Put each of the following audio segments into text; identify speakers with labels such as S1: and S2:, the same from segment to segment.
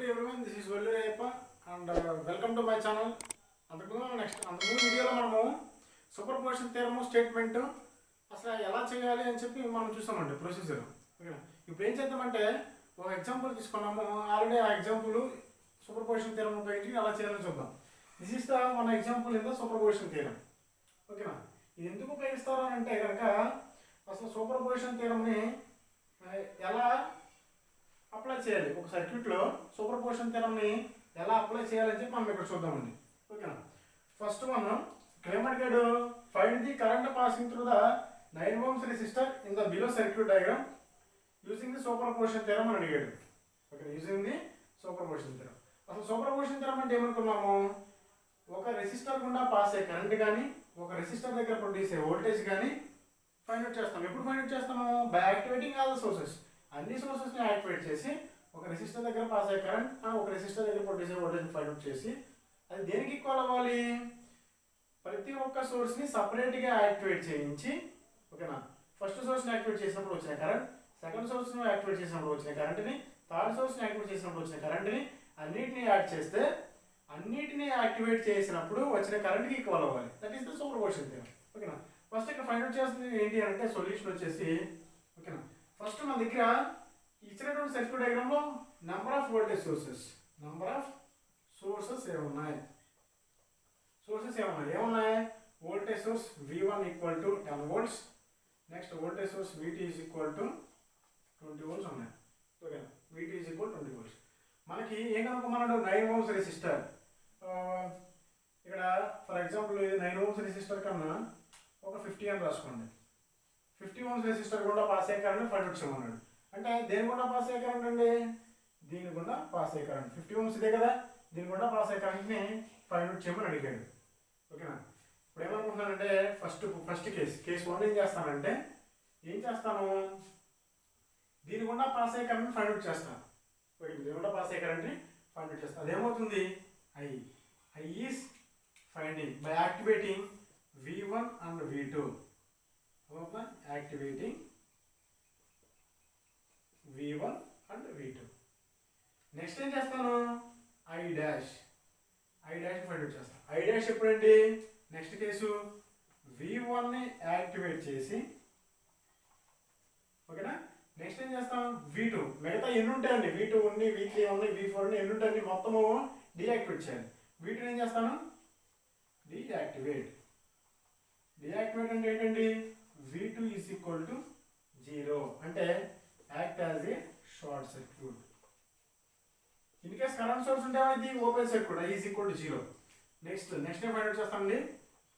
S1: To everyone, this is Valli Repa and welcome to my channel. అంతకుముందు వీడియోలో మనము సూపర్ పొజిషన్ థియరము స్టేట్మెంట్ అసలు ఎలా చేయాలి అని చెప్పి మనం చూసామండి ప్రొసీజర్. ఓకేనా, ఇప్పుడు ఏం చేద్దామంటే ఒక ఎగ్జాంపుల్ తీసుకున్నాము. ఆల్రెడీ ఆ ఎగ్జాంపుల్ సూపర్ పొజిషన్ థియరం ఉపయోగించి ఎలా చేయాలో చూద్దాం. దిస్ ఈస్ ద మన example in the super position theorem. ఓకేనా, ఇది ఎందుకు ఉపయోగిస్తారు అని అంటే కనుక అసలు సూపర్ పొజిషన్ థియరంని ఎలా అప్లై చేయాలి, ఒక సర్క్యూట్లో సూపర్ పొజిషన్ థియరంని ఎలా అప్లై చేయాలని చెప్పి మనం ఇక్కడ చూద్దామండి. ఓకేనా, ఫస్ట్ మనం ఇక్కడ ఏమడిగాడు, find the current passing through the 9 ohms resistor in the below circuit diagram using the superposition theorem అని అడిగాడు. Okay, using the superposition theorem. అసలు సూపర్ పొజిషన్ థియరం అంటే ఏమనుకున్నాము, ఒక రెసిస్టర్ గుండా పాస్ అయ్యే కరెంట్ కానీ ఒక రెసిస్టర్ దగ్గర ప్రొడ్యూస్ అయ్యే వోల్టేజ్ కానీ ఫైండ్ అవుట్ చేస్తాం. ఎప్పుడు ఫైండ్ అవుట్ చేస్తాము, by activating all the sources. అన్ని సోర్సెస్ని యాక్టివేట్ చేసి ఒక రెసిస్టర్ దగ్గర పాస్ అయ్యే కరెంట్ ఒక రెసిస్టర్ దగ్గర ప్రొడ్యూస్ అయ్యే వోల్టేజ్ ఫైండ్ అవుట్ చేసి అది దేనికి ఈక్వల్ అవ్వాలి, ప్రతి ఒక్క సోర్స్ని సపరేట్గా యాక్టివేట్ చేయించి. ఓకేనా, ఫస్ట్ సోర్స్ని యాక్టివేట్ చేసినప్పుడు వచ్చిన కరెంట్, సెకండ్ సోర్స్ని యాక్టివేట్ చేసినప్పుడు వచ్చిన కరెంట్ని, థర్డ్ సోర్స్ని యాక్టివేట్ చేసినప్పుడు వచ్చిన కరెంట్ని అన్నిటిని యాడ్ చేస్తే అన్నిటిని యాక్టివేట్ చేసినప్పుడు వచ్చిన కరెంట్కి ఈక్వల్ అవ్వాలి. That is the super position theorem. ఓకేనా, ఫస్ట్ ఇక్కడ ఫైండ్ అవుట్ చేస్తుంది ఏంటి అంటే సొల్యూషన్ వచ్చేసి. ఓకేనా, ఫస్ట్ మన దగ్గర ఇచ్చినటువంటి సర్క్యూట్ డయాగ్రామ్లో నెంబర్ ఆఫ్ వోల్టేజ్ సోర్సెస్ ఏమున్నాయి voltage source V1 equal to 10 volts, next voltage source VT is equal to 20 volts ఉన్నాయి. ఓకేనా, VT ఈజ్ ఈక్వల్ 20 volts. మనకి ఏం కనుక్కోమన్నాడు, 9 ohms రెసిస్టర్. ఇక్కడ ఫర్ ఎగ్జాంపుల్ 9 ohms రెసిస్టర్ కన్నా ఒక 50 అని రాసుకోండి. 50 ohms రెసిస్టర్ కూడా పాస్ అయ్యే కరెంట్ ఫైండ్ అవుట్ చేయమన్నాడు. అంటే దేని గుండా పాస్ అయ్యే కరెంట్ అండి, దీని గుండా పాస్ అయ్యే కరెంట్ 50 ohms ఇదే కదా, దీని గుండా పాస్ అయ్యే కరెంట్ని ఫైండ్ అవుట్ చేయమని అడిగాడు. ఓకేనా, ఇప్పుడు ఏమనుకుంటున్నానంటే ఫస్ట్ కేసు 1 ఏం చేస్తాను, దీని గుండా పాస్ అయ్యే కరెంట్ ఫైండ్ అవుట్ చేస్తాను. ఓకే, దీని గుండా పాస్ అయ్యే కరెంట్ని ఫైండ్ అవుట్ చేస్తాను. అదేమవుతుంది, I is finding by activating V1 and V2. Activating V1 and V2. Next ఏం చేస్తాను, I డాష్ ఫైండ్ అవుట్ చేస్తాను. I డాష్ ఎప్పుడండి, నెక్స్ట్ కేసు V1ని యాక్టివేట్ చేసి. ఓకేనా, నెక్స్ట్ ఏం చేస్తాం, V2 మిగతా ఎన్ని ఉంటాయండి, V2 ఉంది, V3 ఉంది, V4 ఉంది, ఎన్ని ఉంటాయండి మొత్తము డీయాక్టివేట్ చేయాలి. V2 ఏం చేస్తాను, డీయాక్టివేట్ అంటే ఏంటండి, V2 ఈజ్ ఈక్వల్ టు 0 అంటే act as a short circuit. In case current source ఉంటే ఇది open circuit, I is equal to 0. Next ఏం ఫైండ్ అవుట్ చేస్తానండి,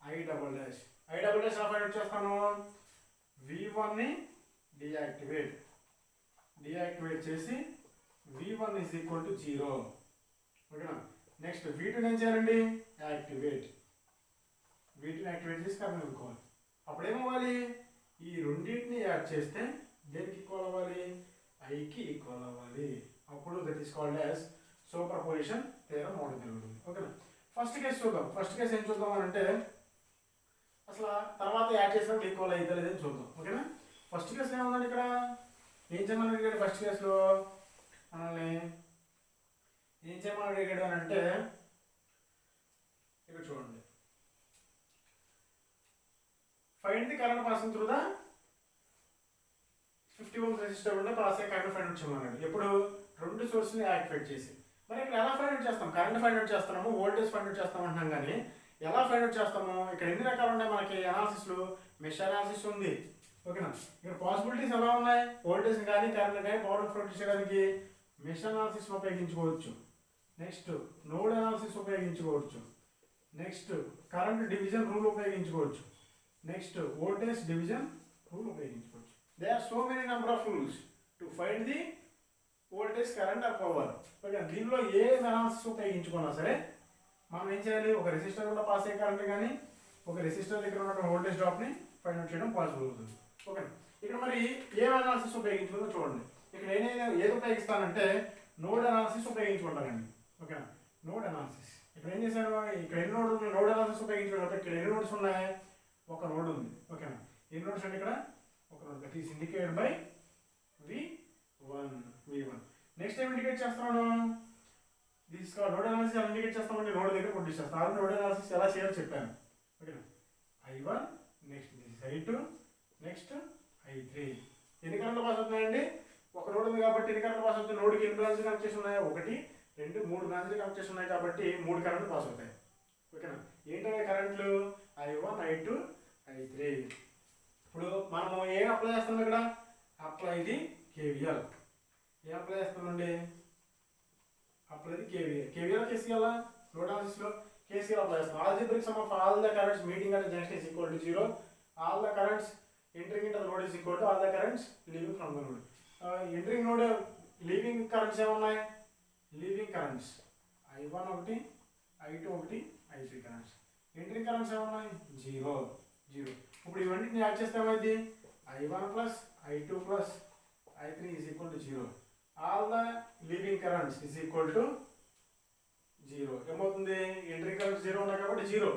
S1: I డబుల్ డాష్ ఎలా ఫైండ్ అవుట్ చేస్తాను, V1ని డీయాక్టివేట్ చేసి V1 ఈజ్ ఈక్వల్ టు 0. ఓకేనా, next V2 ఏం చేయాలండి, వీటిని యాక్టివేట్ చేసి కరెంట్ అనుకోవాలి. అప్పుడు ఏమవ్వాలి, ఈ రెండింటిని యాడ్ చేస్తే దేనికి ఈక్వల్ అవ్వాలి, ఐకి ఈక్వల్ అవ్వాలి. అప్పుడు that is called as super position theorem అవడం జరుగుతుంది. ఓకేనా, ఫస్ట్ కేసు చూద్దాం. ఫస్ట్ కేసు ఏం చూద్దాం అని అంటే అసలు తర్వాత యాడ్ చేసినప్పుడు ఈక్వల్ అయితే లేదని చూద్దాం. ఓకేనా, ఫస్ట్ కేసులో ఏముందండి, ఇక్కడ ఏం చేయమని అడిగాడు, ఫస్ట్ కేసులో మనల్ని ఏం చేయమని అడిగాడు అని అంటే ఇక్కడ చూడండి, find the current passing through the 50 ohms resistor ఉంటే పాస్ అయ్యే కరెంట్ ఫైండ్ అవుట్ చేయమన్నాడు. ఎప్పుడు, రెండు సోర్స్ని యాక్టివేట్ చేసి. మరి ఇక్కడ ఎలా ఫైండ్ అవుట్ చేస్తాం, కరెంట్ ఫైండ్ అవుట్ చేస్తున్నాము, వోల్టేజ్ ఫైండ్ అవుట్ చేస్తాం అంటున్నాం కానీ ఎలా ఫైండ్ అవుట్ చేస్తాము, ఇక్కడ ఎన్ని రకాలు ఉన్నాయి మనకి అనాలిసిస్లు, మెష్ అనాలిసిస్ ఉంది. ఓకేనా, ఇక్కడ పాసిబిలిటీస్ ఎలా ఉన్నాయి, వోల్టేజ్ కానీ కరెంట్ కానీ పవర్ ప్రొడ్యూస్ చేయడానికి మెష్ అనాలిసిస్ ఉపయోగించుకోవచ్చు, నెక్స్ట్ నోడ్ అనాలిసిస్ ఉపయోగించుకోవచ్చు, నెక్స్ట్ కరెంట్ డివిజన్ రూల్ ఉపయోగించుకోవచ్చు, నెక్స్ట్ వోల్టేజ్ డివిజన్ రూల్ ఉపయోగించుకోవచ్చు. They are so many number of rules to find the voltage, current or power. Okay, దీనిలో ఏ analysis ఉపయోగించుకున్నా సరే మనం ఏం చేయాలి, ఒక రెసిస్టర్ కూడా పాస్ అయ్యే కరెంట్ కానీ ఒక రెసిస్టర్ దగ్గర ఉన్న వోల్టేజ్ డ్రాప్ని ఫైండ్ అవుట్ చేయడం పాసిబుల్ అవుతుంది. ఓకే, ఇక్కడ మరి ఏ అనాలిసిస్ ఉపయోగించుకుందో చూడండి. ఇక్కడ ఏది ఉపయోగిస్తానంటే నోడ్ అనాలిసిస్ ఉపయోగించుకుంటానండి. ఓకేనా, నోడ్ అనాలిసిస్ ఇక్కడ ఏం చేశాను, ఇక్కడ ఎన్ని నోడ్ అనాలిసిస్ ఉపయోగించుకుంటే ఇక్కడ ఎన్ని నోడ్స్ ఉన్నాయి, ఒక నోడ్ ఉంది. ఓకేనా, ఎన్ని నోడ్స్ అండి, ఇక్కడ ఒక node, that is indicated by V1. Next ఏం ఇండికేట్ చేస్తున్నాను, తీసుకోవాలి. నోడ్ అనాలిసిస్ ఎలా ఇండికేట్ చేస్తామంటే నోడ్ దగ్గర ప్రొడ్యూస్ చేస్తాం. అది నోడ్ అనాలిసిస్ ఎలా చేయాలో చెప్పాను. ఓకేనా, I1 next I2 next I3. ఎన్ని కరెంట్లు పాస్ అవుతున్నాయండి? ఒక నోడ్ ఉంది కాబట్టి ఎన్ని కరెంట్లు పాస్ అవుతాయి? నోడ్కి ఎన్ని బ్రాంచ్లు కనెక్ట్ చేసి ఉన్నాయి? 1 2 3 బ్రాంచ్లు కనెక్ట్ చేసి ఉన్నాయి కాబట్టి 3 కరెంట్లు పాస్ అవుతాయి. ఓకేనా, ఏంటనే కరెంట్లు? I1 I2 I3. ఇప్పుడు మనము ఏం అప్లై చేస్తాం ఇక్కడ? Apply the KVL. ఏం అప్లై చేస్తామండి? Apply the KVL. KVL KCL node analysis లో KCL అప్లై చేస్తాం. Algebraic some of all the currents meeting at junction is equal to 0. All the currents entering into the node is equal to all the currents leaving from the node. Entering node leaving currents ఏమున్నాయి? leaving currents I1 ఒకటి I2 ఒకటి I3 currents. entering currents ఏమున్నాయి? 0 0. ఇప్పుడు ఇవన్నీ add చేస్తే ఏమైంది? I1 plus I2 plus I3 is equal to 0. all the leaving currents is equal to 0. ఏమవుతుంది? entering currents 0 ఉన్నాయి కాబట్టి 0.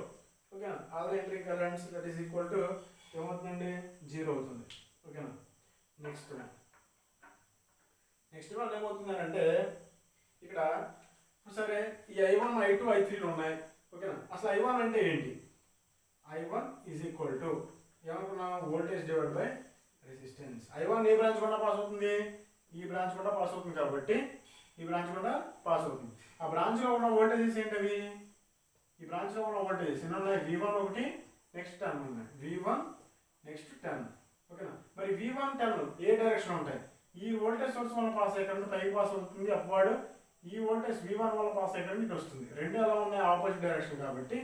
S1: Okay, all the entering currents that is equal to ఏమవుతుందండి? 0 అవుతుంది. ఓకేనా, నెక్స్ట్ వన్ ఏమవుతుందంటే ఇక్కడ సరే ఈ I1 I2 I3 ఉన్నాయి. ఓకేనా, అసలు I1 అంటే ఏంటి? I1 ఈజ్ ఈక్వల్ టు ఏమనుకున్నా? Voltage divide by resistance. I1 A branch కూడా పాస్ అవుతుంది? ఈ బ్రాంచ్ కూడా పాస్ అవుతుంది కాబట్టి ఈ బ్రాంచ్ కూడా పాస్ అవుతుంది. ఆ బ్రాంచ్లో ఉన్న వోల్టేజెస్ ఏంటవి? ఈ బ్రాంచ్లో ఉన్న వోల్టేజెస్ ఎన్ని ఉన్నాయి? V1 ఒకటి నెక్స్ట్ 10 ఉన్నాయి. V1 next 10. ఓకేనా, మరి V1 10 ఏ డైరెక్షన్ ఉంటాయి? ఈ వోల్టేజ్ సోర్స్ వల్ల పాస్ అయ్యే కరెంట్ పైకి పాస్ అవుతుంది అప్వర్డ్. ఈ వోల్టేజ్ V1 వల్ల పాస్ అయ్యే కరెంట్ ఇటు వస్తుంది. రెండు ఎలా ఉన్నాయి? ఆపోజిట్ డైరెక్షన్ కాబట్టి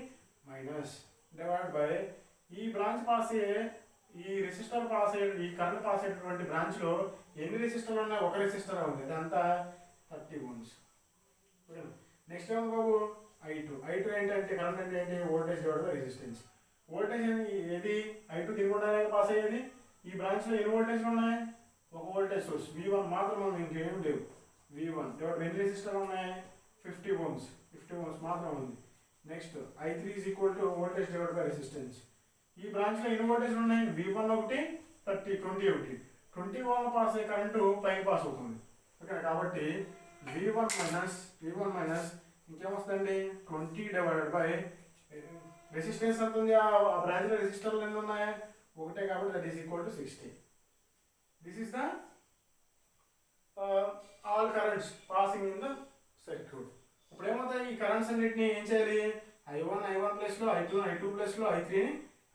S1: మైనస్ డివైడ్ బై ఈ బ్రాంచ్ పాస్ అయ్యే ఈ రెసిస్టర్ పాస్ అయ్యే ఈ కరెంట్ పాస్ అయ్యేటువంటి బ్రాంచ్లో ఎన్ని రెసిస్టర్లు ఉన్నాయి? ఒక రెసిస్టర్ ఉంది, అదంతా 30 ohms. ఓకేనా, నెక్స్ట్ ఏమో బాబు I2 ఏంటంటే కరెంట్ అంటే ఏంటి? Voltage divide by resistance. Voltage ఏది? I2 తినకుండా పాస్ అయ్యేది. ఈ బ్రాంచ్లో ఎన్ని వోల్టేజ్లు ఉన్నాయి? ఒక వోల్టేజ్ సోర్స్ V1 మాత్రం ఉంది, ఇంకేం లేవు. V1 డివైడ్ ఎన్ని రెసిస్టర్లు ఉన్నాయి? 50 ohms మాత్రం ఉంది. Next I3 is equal to voltage divide by resistance. ఈ బ్రాంచ్లో ఎన్ని వోల్టేజ్లు ఉన్నాయి? V1 ఒకటి 20 ఒకటి 20 వల్ల పాస్ అయ్యే కరెంటు పైకి పాస్ అవుతుంది. ఓకే, కాబట్టి V1 మైనస్ ఇంకేమొస్తుందండి? 20 డివైడెడ్ బై రెసిస్టెన్స్ ఎంత ఉంది? ఆ బ్రాంచ్లో రెసిస్టర్లు ఎన్ని ఉన్నాయి? ఒకటే కాబట్టి that is equal to 60. This is the all currents passing in the circuit. ఇప్పుడు ఏమవుతాయి? ఈ కరెంట్స్ అన్నిటిని ఏం చేయాలి? I1 ప్లేస్లో I2 ప్లేస్లో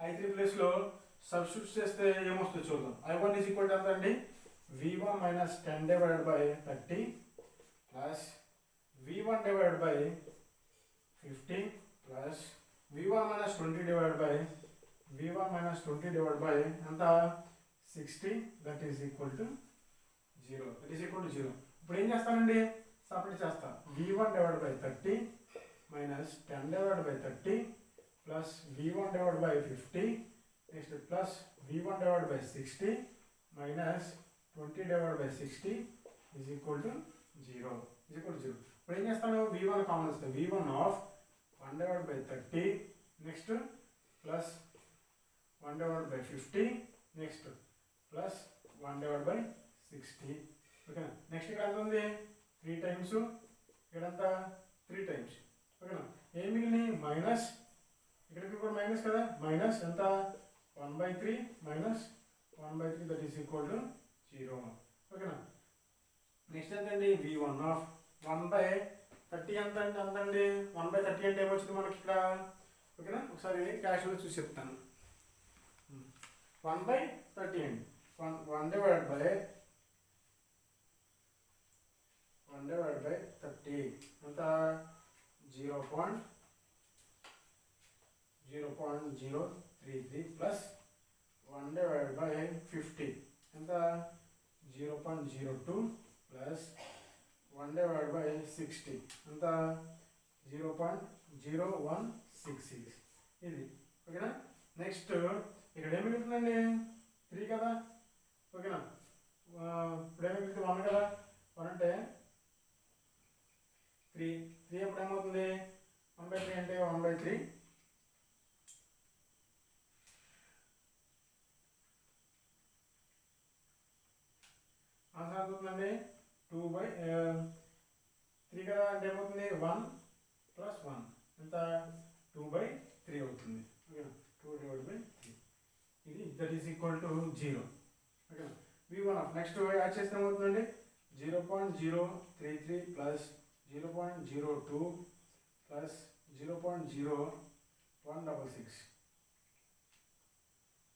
S1: I3 ప్లేస్లో సబ్స్టిట్యూట్ చేస్తే ఏమొస్తుంది చూద్దాం. I1 ఈజ్ ఈక్వల్ టు ఎంత అండి? V1 minus 10 divided by 30 plus V1 divided by 50 plus V1 minus 20 divided by ఎంత? 60. that is equal to 0. ఇప్పుడు ఏం చేస్తానండి? సపరేట్ చేస్తా. V1 divided by 30 minus 10 divided by 30 plus V1 divided by 50 next plus V1 divided by 60 minus 20 divided by 60 is equal to 0. ఇప్పుడు ఏం చేస్తాను? V1 common ఇస్తాను. V1 of 1 divided by 30 next plus 1 divided by 50 next plus 1 divided by 60. ఓకేనా, next ఇక్కడ ఎంత ఉంది? 3 times. ఇక్కడంతా 3 times. ఓకేనా, ఏం మిగిలినాయి? మైనస్. ఇక్కడికి కూడా మైనస్ కదా, మైనస్ ఎంత? 1/3 minus 1/3 that is equal to 0. ఓకేనా, నెక్స్ట్ ఎంతండి? V1 ఆఫ్ 1/30 ఎంత అండి? 1/30 అంటే ఏమొచ్చింది మనకి ఇక్కడ? ఓకేనా, ఒకసారి క్యాష్లో చూసి చెప్తాను. 1/30 అండి. 1 డివైడ్ బై 30 ఎంత? 0.033 ప్లస్ 1 డివైడ్ బై 50 ఎంత? 0.02 ప్లస్ 1 divided by 60 ఎంత? 0.0166. ఇది ఓకేనా. నెక్స్ట్ ఇక్కడ ఏమి మిగులుతుందండి? 3 కదా. ఓకేనా, ఇప్పుడు ఏమి మిగులుతుంది? 1 కదా. 1 అంటే 3 ఎప్పుడు ఏమవుతుంది? 1/3 అంటే 1/3 ఆన్సర్ అవుతుందండి. 2/3 3 కదా అంటే ఏమవుతుంది 1 + 1 ఎంత 2/3 అవుతుంది. ఓకేనా 2/3 ఇది దట్ ఈస్ ఈక్వల్ టు 0. ఓకేనా v1 ఆఫ్ నెక్స్ట్ యాడ్ చేస్తే ఏమవుతుందండి 0.033 ప్లస్ 0.02 ప్లస్ 0.0166.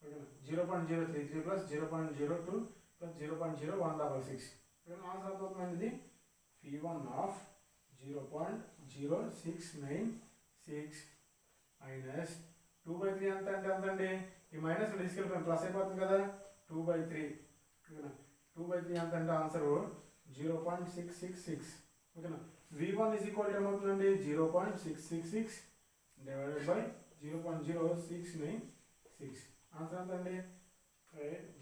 S1: ఓకేనా 0.033 ప్లస్ 0.02 ప్లస్ 0.0166. ఆన్సర్ ఎంత అవుతుందండి ఇది v1 ఆఫ్ 0.0696 మైనస్ 2/3 ఎంత అంటే ఎంతండి ఈ మైనస్ తీసుకెళ్ళిపోయింది ప్లస్ అయిపోతుంది కదా 2/3. ఓకేనా 2/3 ఎంత అంటే ఆన్సర్ 0.666. ఓకేనా v1 ఈజ్ ఈక్వల్ టు ఏమవుతుందండి 0.666 డివైడెడ్ బై 0.0696. ఆన్సర్ ఎంత అండి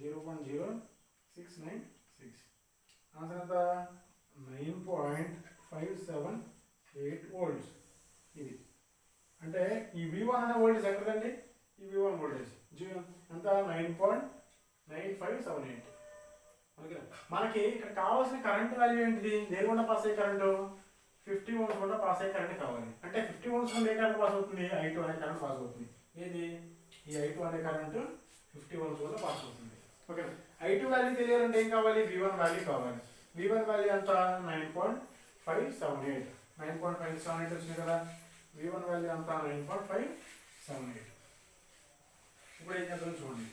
S1: 0.0696. ఆన్సర్ ఎంత 9.578 వోల్ట్స్. ఇది అంటే ఈ v1 అనే వోల్టేజ్ ఎక్కడండి ఈ v1 వోల్టేజ్ ఎంత 9.9578. ఓకే మనకి ఇక్కడ కావాల్సిన కరెంట్ వాల్యూ ఏంటిది దేని గుండా పాస్ అయ్యే కరెంటు 50 ఓమ్స్ గుండా పాస్ అయ్యే కరెంట్ కావాలి. అంటే 50 ఓమ్స్ గుండా ఏ కరెంట్ పాస్ అవుతుంది i2 అనే కరెంట్ పాస్ అవుతుంది. ఏది ఈ i2 అనే కరెంటు 50 ఓమ్స్ గుండా పాస్ అవుతుంది. ఓకే i2 వాల్యూ తెలియాలంటే ఏం కావాలి v1 వాల్యూ కావాలి. v1 వాల్యూ ఎంత 9.578. 9.578 వచ్చింది కదా v1 వాల్యూ ఎంత 9.578. ఇప్పుడు ఏం చేద్దాం చూడండి.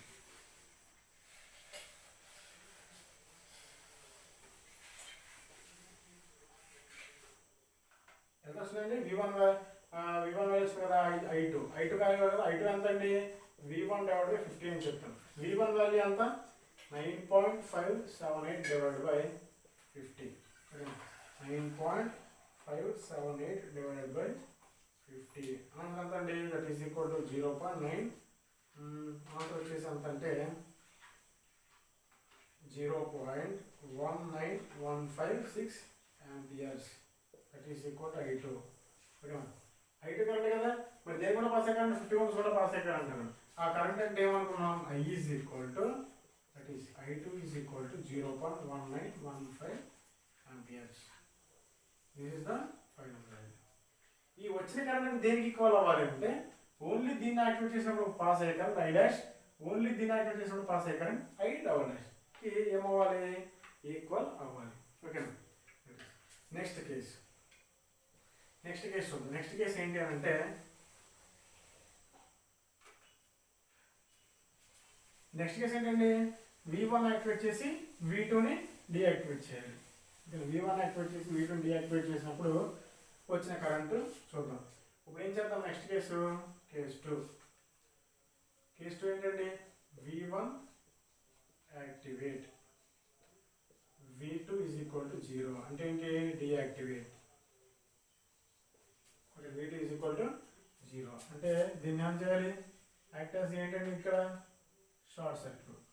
S1: ఎంత వస్తుందండి v1 వాల్యూ వచ్చింది కదా i2 వాల్యూ కదా i2 ఎంత అండి v1 డివైడ్ బై 50 అని చెప్తాను. v1 వాల్యూ ఎంత 9.578 divide by 50. 9.578 divided by 50 answer ఎంత అండి that is equal to 0.9. Answer వచ్చేసి ఎంత అంటే 0.19156 amperes. That is equal to i2. ఓకేనా i2 కరెంట్ కదా మరి దేని కూడా పాస్ అయ్యే కరెంట్ 50 ఓమ్స్ కూడా పాస్ అయ్యే కరెంట్ అన్నాడు. ఆ కరెంట్ అంటే ఏమనుకున్నాం i is equal to that is i2 is equal to 0.1915 amperes. This is the final value. ఈ వచ్చిన కరెంట్ దేనికి ఈక్వల్ అవ్వాలి అంటే ఓన్లీ దీన్ని యాక్టివేట్ చేసినప్పుడు పాస్ అయ్యే కరెంట్ i డాష్, ఓన్లీ దీన్ని యాక్టివేట్ చేసినప్పుడు పాస్ అయ్యే కరెంట్ i డబల్ డాష్ కి ఏమవ్వాలి ఈక్వల్ అవ్వాలి. ఓకేనా నెక్స్ట్ కేసు చూద్దాం. నెక్స్ట్ కేసు ఏంటి అని అంటే నెక్స్ట్ కేసు ఏంటండి v1 యాక్టివేట్ చేసి v2ని డీయాక్టివేట్ చేయాలి. v1 యాక్టివేట్ చేసి v2ని డీయాక్టివేట్ చేసినప్పుడు వచ్చిన కరెంటు చూద్దాం. ఇప్పుడు ఏం చేద్దాం నెక్స్ట్ కేసు కేసు 2 ఏంటండి v1 activate v2 is equal to 0 అంటే ఏంటి deactivate. Okay v2 is equal to 0 అంటే దీన్ని ఏం చేయాలి యాక్టర్స్ ఏంటంటే ఇక్కడ short circuit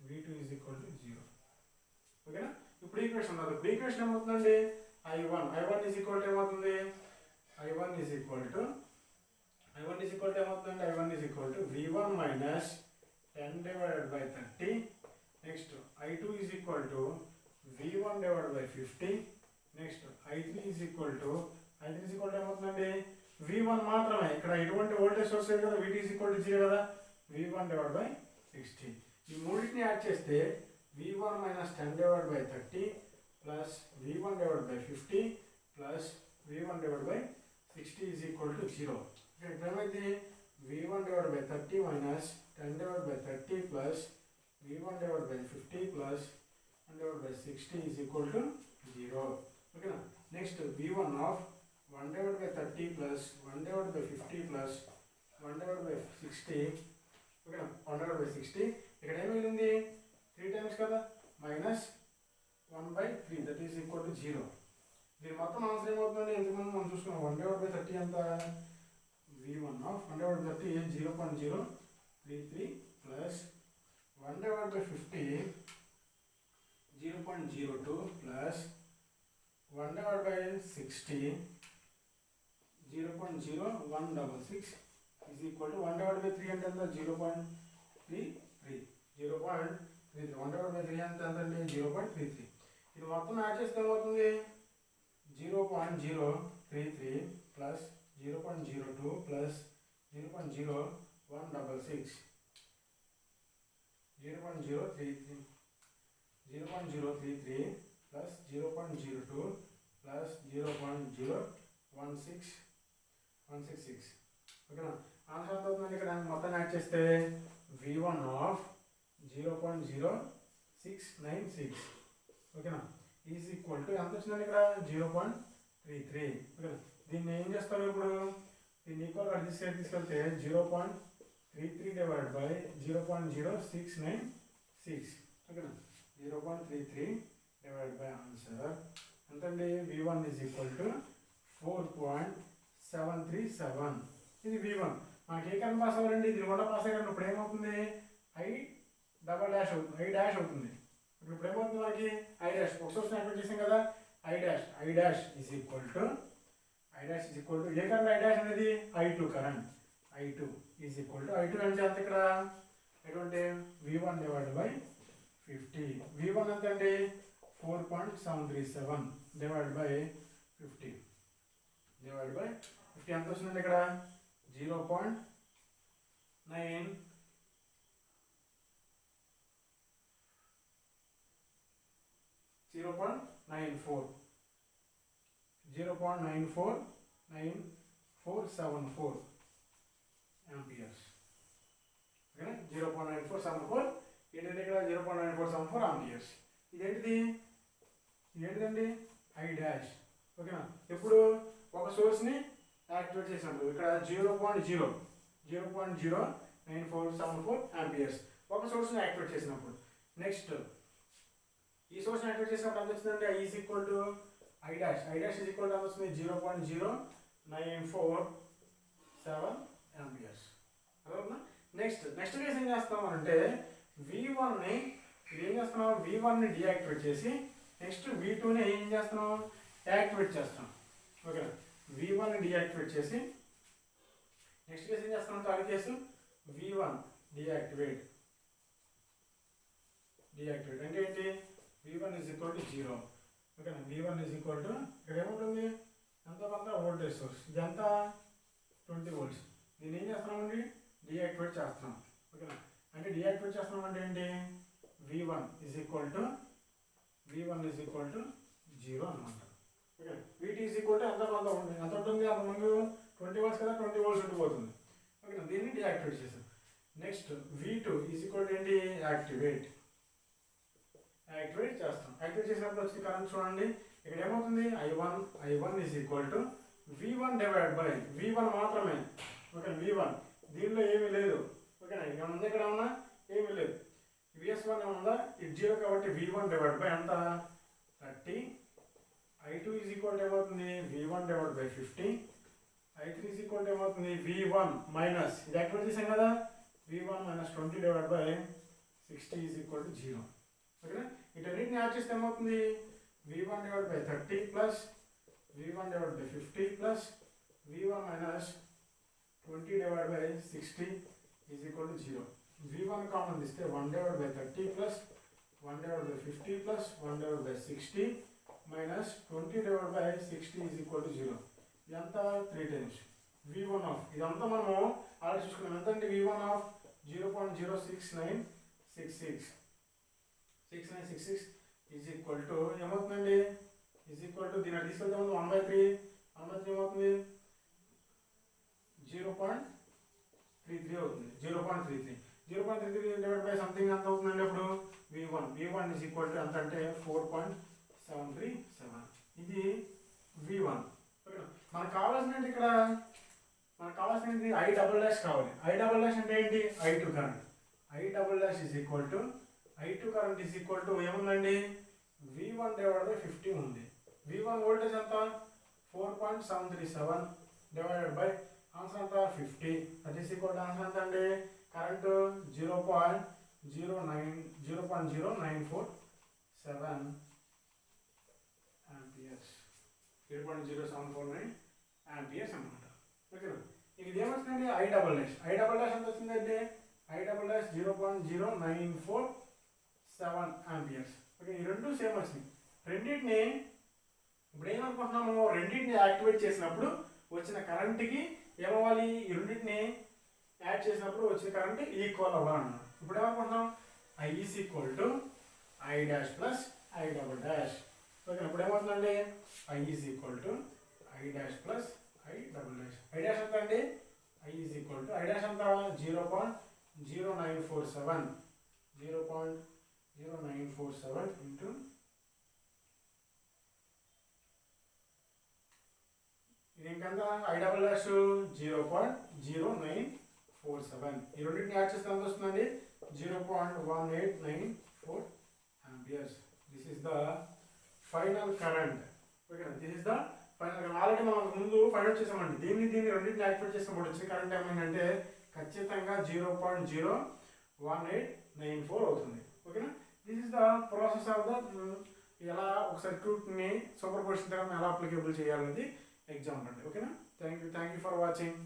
S1: v2 is equal to 0. ఓకేనా ఇప్పుడు ఈక్వేషన్ ఉన్నది. ఇప్పుడు ఈక్వేషన్ ఏమవుతుందండి i1 ఈజ్ ఈక్వల్ టు ఏమవుతుంది i1 ఈజ్ ఈక్వల్ టు ఏమవుతుందండి i1 is equal to v1 minus 10 divided by 30. Next i2 is equal to v1 divided by 50. Next i3 is equal to ఏమవుతుందండి v1 మాత్రమే ఇక్కడ ఎటువంటి voltage source లేదు కదా v2 is equal to 0 కదా v1 divided by 60. ఈ మూడింటిని add చేస్తే v1 minus 10 divided by 30 plus v1 divided by 50 plus v1 divided by 60 is equal to 0. ఇక్కడ ఏమైంది v1 divided by 30 minus 10 divided by 30 plus v1 divided by 50 plus 1 divided by 60 is equal to 0. ఓకేనా next v1 of 1 divided by 30 plus 1 divided by 50 plus 1 divided by 60. ఓకేనా 1 divided by 60 ఇక్కడ ఏం మిగిలింది 3 times కదా minus 1/3 that is equal to 0. దీని మొత్తం answer ఏమవుతుందండి ఎంతమంది మనం చూసుకున్నాం 1 డివైడెడ్ బై 30 ఎంత v1 of 1 divided by 30 0.033 plus 1 divided by 50 0.02 plus 1 divided by 60 0.0166 is equal to 1 divided by 3 అంటే 0.33 1 divided by 3 అంటే 0.33. ఇది మొత్తం యాడ్ చేస్తే ఏమవుతుంది 0.033 plus 0.02 plus 0.0166 0.033 0.033 plus 0.02 plus 0.0166 ఓకేనా. ఆన్సర్ ఎంత అవుతుంది ఇక్కడ మొత్తం యాడ్ చేస్తే v1 ఆఫ్ 0.0696 ఓకేనా ఈజ్ ఈక్వల్ టు ఎంత వచ్చిందండి ఇక్కడ 0.33 ఓకేనా. దీన్ని ఏం చేస్తారు ఇప్పుడు దీన్ని ఈక్వల్ గా తీసుకెళ్తే 0.33 డివైడ్ బై 0.0696 ఓకేనా. 0.33 డివైడ్ బై ఆన్సర్ ఎంతండి v1 ఈజ్ ఈక్వల్ టు 4.737 ఇది v1. మనకి ఏ కరెంట్ పాస్ అవ్వాలండి దీని కూడా పాస్ అయ్యారండి. ఇప్పుడు ఏమవుతుంది i డబల్ డాష్ అవుతుంది i డాష్ అవుతుంది. ఇప్పుడు ఏమవుతుంది మనకి i డాష్ ఒక సోర్స్ యాక్టివేట్ చేసాం కదా i dash is equal to A current i dash అనేది i2 current i2 is equal to i2 అంటే అంత ఇక్కడ ఎటువంటి v1 డివైడ్ బై 50 v1 ఎంత అండి 4.737 డివైడ్ బై 50 ఎంత వస్తుందండి ఇక్కడ 0.94 0.949474 amperes ఓకేనా. 0.9474 ఏంటంటే ఇక్కడ 0.9474 amperes. ఇదేంటిదండి i డాష్ ఓకేనా. ఇప్పుడు ఒక సోర్స్ని యాక్టివేట్ చేసినప్పుడు ఇక్కడ 0.09474 amperes ఒక సోర్స్ని యాక్టివేట్ చేసినప్పుడు నెక్స్ట్ ఈ సోర్స్ని యాక్టివేట్ చేసినప్పుడు ఎంత వచ్చిందంటే i is equal to i dash is equal to ఎంత వస్తుంది 0.0947 amperes అర్థమవుతుందా. నెక్స్ట్ కేసు ఏం చేస్తాం అంటే v1ని ఏం చేస్తున్నాం v1ని డీయాక్టివేట్ చేసి నెక్స్ట్ v2ని ఏం చేస్తున్నాం యాక్టివేట్ చేస్తాం ఓకేనా. v1ని డీయాక్టివేట్ చేసి నెక్స్ట్ కేసు ఏం చేస్తున్నాం థర్డ్ కేసు v1 డీయాక్టివేట్ అంటే ఏంటి v1 ఈజ్ ఈక్వల్ టు 0 ఓకేనా. v1 ఈజ్ ఈక్వల్ టు ఇక్కడ ఏముంటుంది ఎంత కొంత వోల్టేజ్ సోర్స్ ఇదంతా 20 volts. దీన్ని ఏం చేస్తున్నామండి డీయాక్టివేట్ చేస్తున్నాం ఓకేనా. అంటే డీయాక్టివేట్ చేస్తున్నాం అంటే ఏంటి v1 ఈజ్ ఈక్వల్ టు 0 అనమాట okay. vt is equal to ఎంత కొంత ఉంది ఎంత ఉంటుంది అంత ముందు 20 volts కదా 20 volts ఉండిపోతుంది ఓకేనా. దీన్ని డీయాక్టివేట్ చేసాం. Next v2 is equal to ఏంటి యాక్టివేట్ చేస్తాం. యాక్టివేట్ చేసినప్పుడు వచ్చి కరెంట్ చూడండి ఇక్కడ ఏమవుతుంది i1 is equal to v1 divide by v1 మాత్రమే ఓకే. v1 దీనిలో ఏమీ లేదు ఓకేనా. ఇక్కడ ఉంది ఇక్కడ ఉన్నా ఏమీ లేదు vs1 ఏముందా ఇది 0 కాబట్టి v1 డివైడ్ బై ఎంత 30 i2 ఈజ్ ఈక్వల్ టు ఏమవుతుంది v1 divide by 50 i3 is equal to ఏమవుతుంది v1 మైనస్ ఇది యాక్టివేట్ చేసాం కదా v1 minus 20 divide by 60 is equal to 0 ఓకేనా. వీటన్నిటిని యాడ్ చేస్తే ఏమవుతుంది v1 divide by 30 plus v1 divide by 50 plus v1 minus 20 divide by 60 is equal to 0. v1 common ఇస్తే 1 divide by 30 plus 1 divide by 50 plus 1 divide by 60 minus 20 divide by 60 is equal to 0. ఇదంతా 3 times v1 of ఇదంతా మనము already చూసుకున్నాం ఎంత అంటే v1 of 0.06966 is equal to ఏమవుతుందండి is equal to దీన్ని తీసుకెళ్తే 1/3 ఏమవుతుంది 0.33 అవుతుంది 0.33 డివైడ్ బై సంథింగ్ ఎంత అవుతుందండి అప్పుడు v1 ఈజ్ ఈక్వల్ టు ఎంత అంటే 4.737 ఇది v1 మనకు కావాల్సినది ఇక్కడ i డబుల్ డాష్ కావాలి. i డబుల్ డాష్ అంటే ఏంటి i2 current i double dash is equal to i2 current is equal to ఏముందండి v1 డివైడ్ బై 50 ఉంది. v1 వోల్టేజ్ ఎంత 4.737 డివైడెడ్ బై ఆన్సర్ ఎంత 50 that is equal to answer ఎంత అండి current 0.0947 amperes 0.0749 amperes అన్నమాట ఓకేనా. ఇది ఏమొస్తుందండి i డబుల్ డాష్ ఎంత వచ్చిందంటే i double dash 0.0947 amperes okay. ఈ రెండు సేమ్ వచ్చింది. రెండింటిని ఇప్పుడు ఏమనుకుంటున్నాము, రెండింటిని యాక్టివేట్ చేసినప్పుడు వచ్చిన కరెంట్కి ఏమవ్వాలి, ఈ రెండింటిని యాడ్ చేసినప్పుడు వచ్చిన కరెంట్ ఈక్వల్ అవ్వాలన్నాం. ఇప్పుడు ఏమనుకుంటున్నాం, I is equal to I dash plus I double dash. Okay, ఇప్పుడు ఏమవుతుందండి, I is equal to I dash plus I double dash. I dash ఎంత అండి, I is equal to I dash ఎంత 0.0947 0.0947 into ఇది ఇంకంత I double dash 0.0947. ఈ రెండింటిని add చేస్తే ఎంత వస్తుందండి, 0.1894 amperes. This is the final current. ఓకేనా, this is the final current. Already మనం ముందు ఫైండ్ అవుట్ చేసామండి. దీన్ని రెండింటిని యాక్టివేట్ చేసినప్పుడు వచ్చిన కరెంట్ ఏమైందంటే ఖచ్చితంగా 0.01894 అవుతుంది. ఓకేనా, this is the process of the ఎలా ఒక సర్క్యూట్ని సూపర్ పొజిషన్ థియరం ఎలా అప్లికేబుల్ చేయాలనేది ఎగ్జాంపుల్ అండి. ఓకేనా, థ్యాంక్ యూ ఫర్ వాచింగ్.